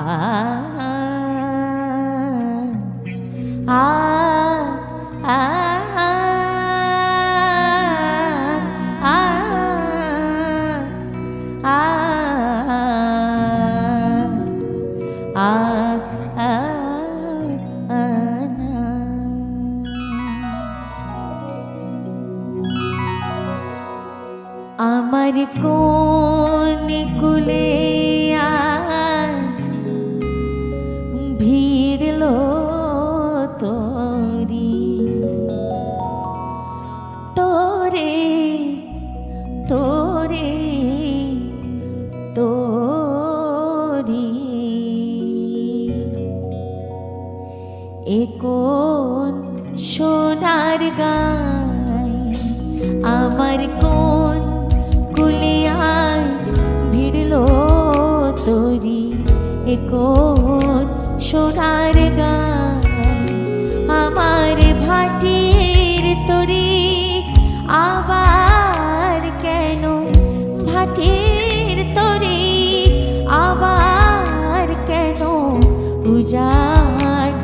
আ আ আ আ আ আমার কোন কুলে আজ ভিড়ল তোরি তোরে তোরে তোরি এ কোন সোনার গায় আমার কোন কুলে আজ ভিড়ল তোরি এ কোন সোনার গায় আমার ভাটির তরি আবার কেন ভাটির তরি আবার কেন উজাড়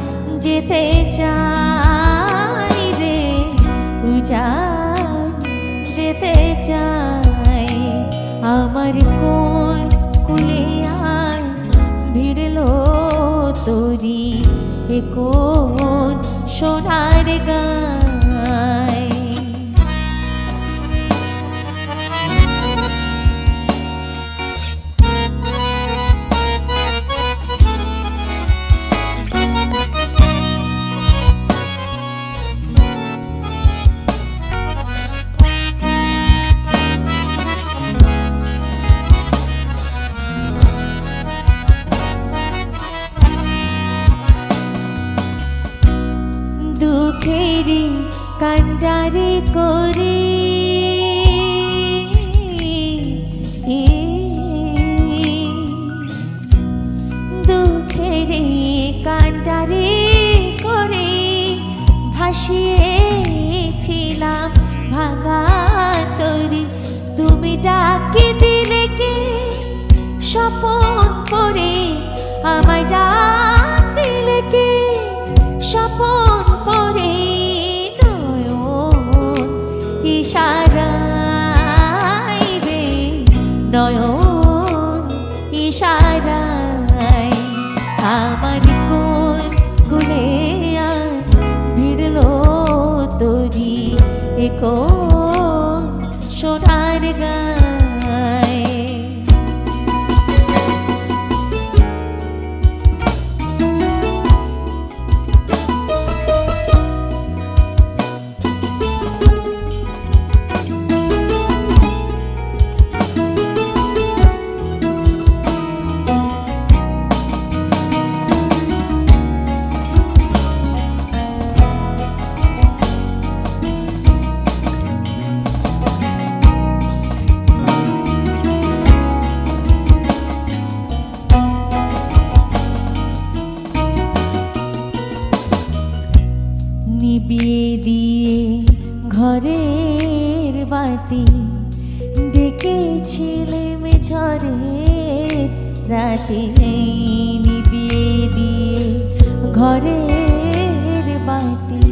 যেতে চাই রে উজাড় যেতে চাই আমার কোন কুলে আজ ভিড়ল তোরি এ কোন সোনার গায় দুঃখেরি কান্ডারি করে দুঃখেরি কান্ডারি করে ভাসিয়েছিলাম ভাঙা তরি তুমি ডাকি দিলে কে স্বপন করে আমায় ডাক দিলে কে স্বপন পরে নয়ন ইশারায় রে নয়ন ইশারায় আমার কোন কুলে আজ ভিড়ল তোরি এ কোন সোনার গায় নিবিয়ে দিয়ে ঘরের বাতি ডেকেছিলেম ঝড়ের রাতে নিবিয়ে দিয়ে ঘরের বাতি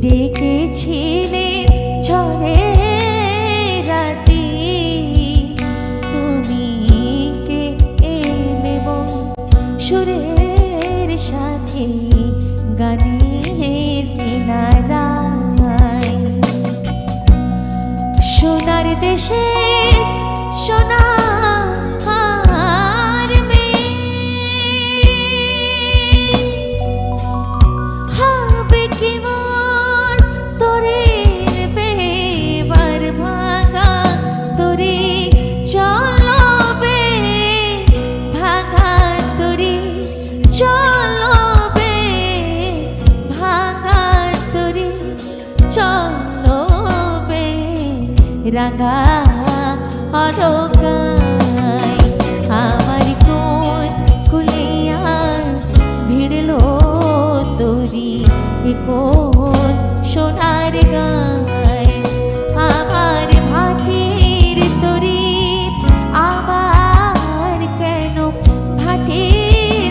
ডেকেছিলেম ঝড়ের রাতে তুমি কে এলে সুরের সাথে গানের কিনারায় সোনার দেশে সোনার মেয়ে হবে কি মোর তোরের বেবার ভাঙা তোরে চলবে ভাঙা তোরে চলবে ভাঙা তোরে চলবে রাঙা অরকায় আমার কোন কুলে আজ ভিড়ল তোরি এ কোন সোনার গায় আমার ভাটির তরি আবার কেন ভাটির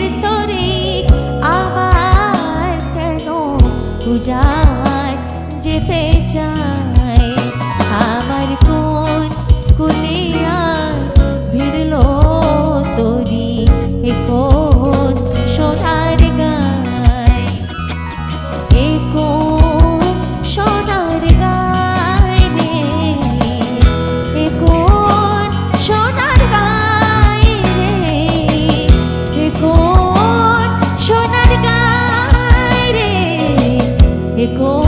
এ কোন